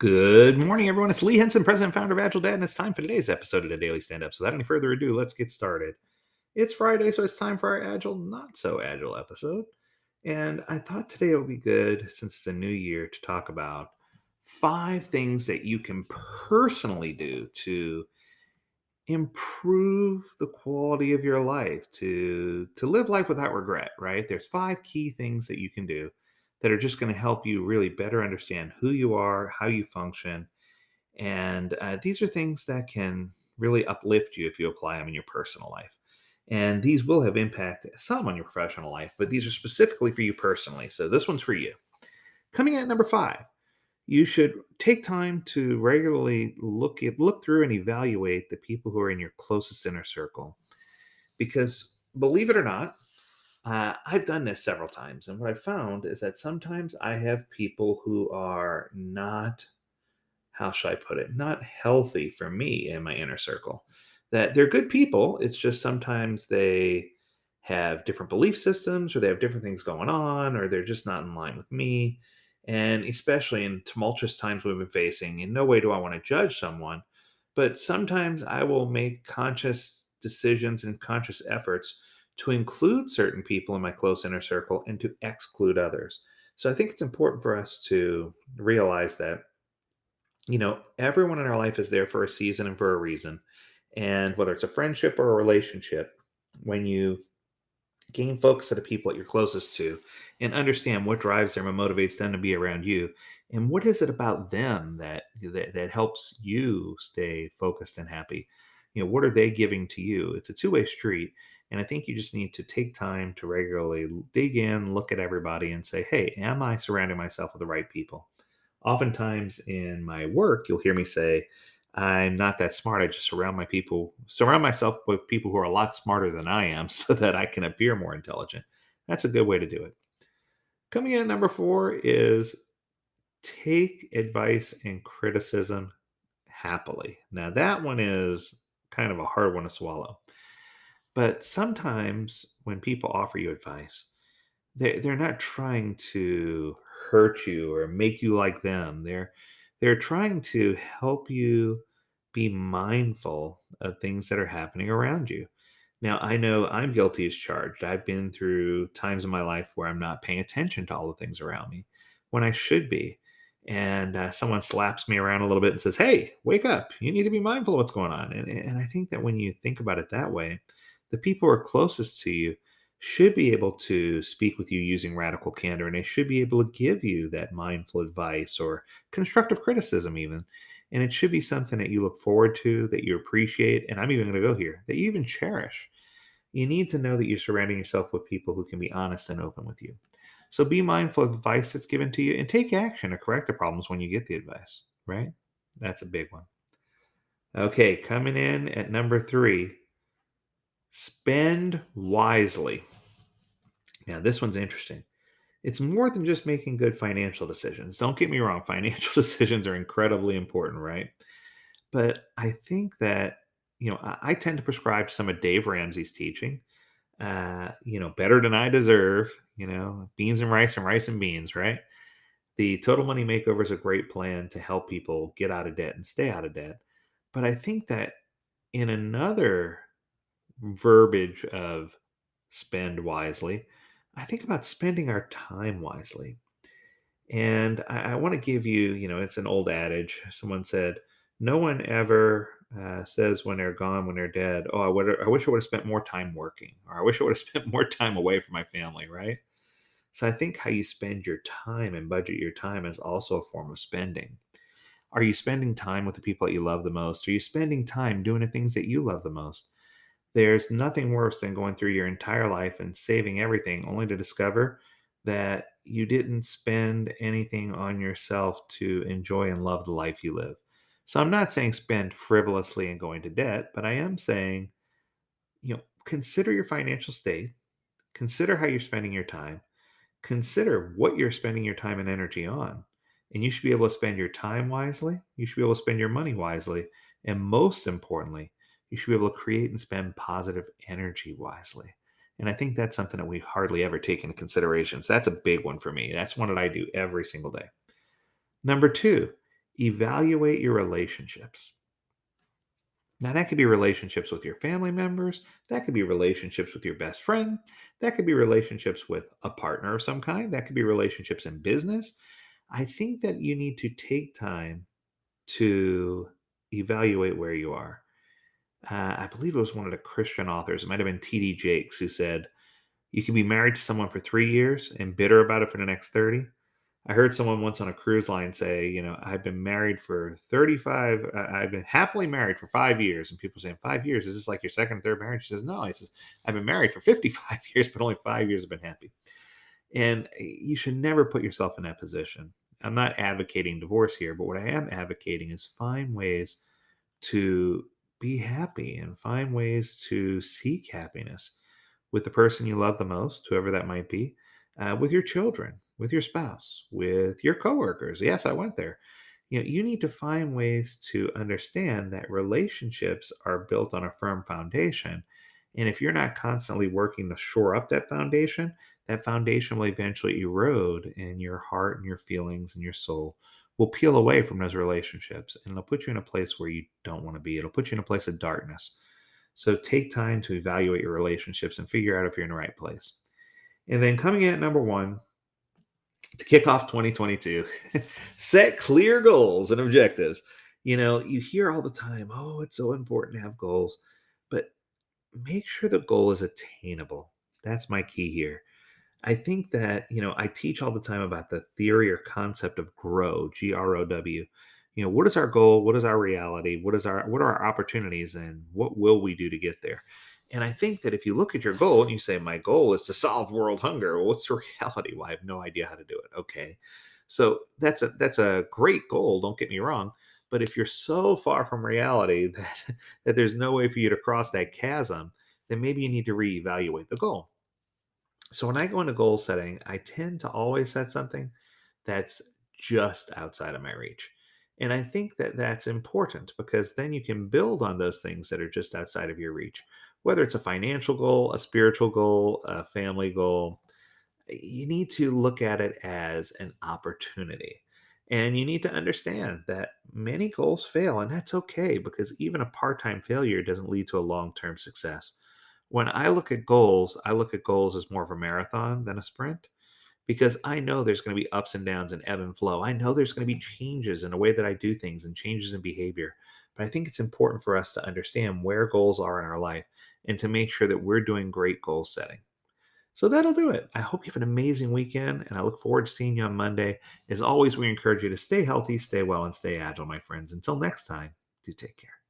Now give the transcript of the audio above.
Good morning, everyone. It's Lee Henson, President and Founder of Agile Dad, and it's time for today's episode of the Daily Stand Up. So, without any further ado, let's get started. It's Friday, so it's time for our Agile, Not So Agile episode. And I thought today it would be good, since it's a new year, to talk about 5 things that you can personally do to improve the quality of your life, to live life without regret, right? There's 5 key things that you can do that are just going to help you really better understand who you are, how you function, and these are things that can really uplift you if you apply them in your personal life. And these will have impact some on your professional life, but these are specifically for you personally. So this one's for you. Coming at number 5, you should take time to regularly look through and evaluate the people who are in your closest inner circle. Because believe it or not, I've done this several times, and what I've found is that sometimes I have people who are not, how should I put it, not healthy for me in my inner circle. That they're good people. It's just sometimes they have different belief systems or they have different things going on or they're just not in line with me. And especially in tumultuous times we've been facing, in no way do I want to judge someone, but sometimes I will make conscious decisions and conscious efforts to include certain people in my close inner circle and to exclude others. So I think it's important for us to realize that everyone in our life is there for a season and for a reason. And whether it's a friendship or a relationship, when you gain focus of the people that you're closest to and understand what drives them and motivates them to be around you, and what is it about them that helps you stay focused and happy. What are they giving to you? It's a two-way street. And I think you just need to take time to regularly dig in, look at everybody and say, hey, am I surrounding myself with the right people? Oftentimes in my work, you'll hear me say, I'm not that smart. I just surround myself with people who are a lot smarter than I am so that I can appear more intelligent. That's a good way to do it. Coming in at number 4 is take advice and criticism happily. Now, that one is kind of a hard one to swallow. But sometimes when people offer you advice, they're not trying to hurt you or make you like them. They're trying to help you be mindful of things that are happening around you. Now, I know I'm guilty as charged. I've been through times in my life where I'm not paying attention to all the things around me when I should be. And someone slaps me around a little bit and says, hey, wake up. You need to be mindful of what's going on. And I think that when you think about it that way, the people who are closest to you should be able to speak with you using radical candor, and they should be able to give you that mindful advice or constructive criticism, even. And it should be something that you look forward to, that you appreciate, and I'm even going to go here, that you even cherish. You need to know that you're surrounding yourself with people who can be honest and open with you. So be mindful of advice that's given to you and take action to correct the problems when you get the advice, right? That's a big one. Okay, coming in at number 3, spend wisely. Now, this one's interesting. It's more than just making good financial decisions. Don't get me wrong, financial decisions are incredibly important, right? But I think that, I tend to prescribe some of Dave Ramsey's teaching. Better than I deserve, beans and rice and beans, right? The Total Money Makeover is a great plan to help people get out of debt and stay out of debt. But I think that in another verbiage of spend wisely, I think about spending our time wisely. And I want to give you, it's an old adage. Someone said, no one ever says when they're gone, when they're dead, oh, I wish I would have spent more time working, or I wish I would have spent more time away from my family, right? So I think how you spend your time and budget your time is also a form of spending. Are you spending time with the people that you love the most? Are you spending time doing the things that you love the most? There's nothing worse than going through your entire life and saving everything only to discover that you didn't spend anything on yourself to enjoy and love the life you live. So I'm not saying spend frivolously and go into debt, but I am saying, consider your financial state, consider how you're spending your time, consider what you're spending your time and energy on. And you should be able to spend your time wisely. You should be able to spend your money wisely. And most importantly, you should be able to create and spend positive energy wisely. And I think that's something that we hardly ever take into consideration. So that's a big one for me. That's one that I do every single day. Number 2, Evaluate your relationships. Now, that could be relationships with your family members. That could be relationships with your best friend. That could be relationships with a partner of some kind. That could be relationships in business. I think that you need to take time to evaluate where you are. I believe it was one of the Christian authors. It might have been T.D. Jakes who said, you can be married to someone for 3 years and bitter about it for the next 30. I heard someone once on a cruise line say, I've been married for 35, I've been happily married for 5 years. And people saying, 5 years? Is this like your second, third marriage? She says, no. He says, I've been married for 55 years, but only 5 years have been happy. And you should never put yourself in that position. I'm not advocating divorce here, but what I am advocating is find ways to be happy and find ways to seek happiness with the person you love the most, whoever that might be, with your children, with your spouse, with your coworkers. Yes, I went there. You need to find ways to understand that relationships are built on a firm foundation. And if you're not constantly working to shore up that foundation will eventually erode, and your heart and your feelings and your soul will peel away from those relationships, and it'll put you in a place where you don't want to be. It'll put you in a place of darkness. So take time to evaluate your relationships and figure out if you're in the right place. And then coming in at number one, to kick off 2022, set clear goals and objectives. You hear all the time, oh, it's so important to have goals, but make sure the goal is attainable. That's my key here. I think that, I teach all the time about the theory or concept of grow, GROW. What is our goal? What is our reality? What are our opportunities, and what will we do to get there? And I think that if you look at your goal and you say, my goal is to solve world hunger, well, what's the reality? Well, I have no idea how to do it. Okay. So that's a great goal, don't get me wrong. But if you're so far from reality that there's no way for you to cross that chasm, then maybe you need to reevaluate the goal. So when I go into goal setting, I tend to always set something that's just outside of my reach. And I think that that's important because then you can build on those things that are just outside of your reach. Whether it's a financial goal, a spiritual goal, a family goal, you need to look at it as an opportunity. And you need to understand that many goals fail, and that's okay because even a part time failure doesn't lead to a long term success. When I look at goals as more of a marathon than a sprint because I know there's going to be ups and downs and ebb and flow. I know there's going to be changes in the way that I do things and changes in behavior. But I think it's important for us to understand where goals are in our life and to make sure that we're doing great goal setting. So that'll do it. I hope you have an amazing weekend, and I look forward to seeing you on Monday. As always, we encourage you to stay healthy, stay well, and stay agile, my friends. Until next time, do take care.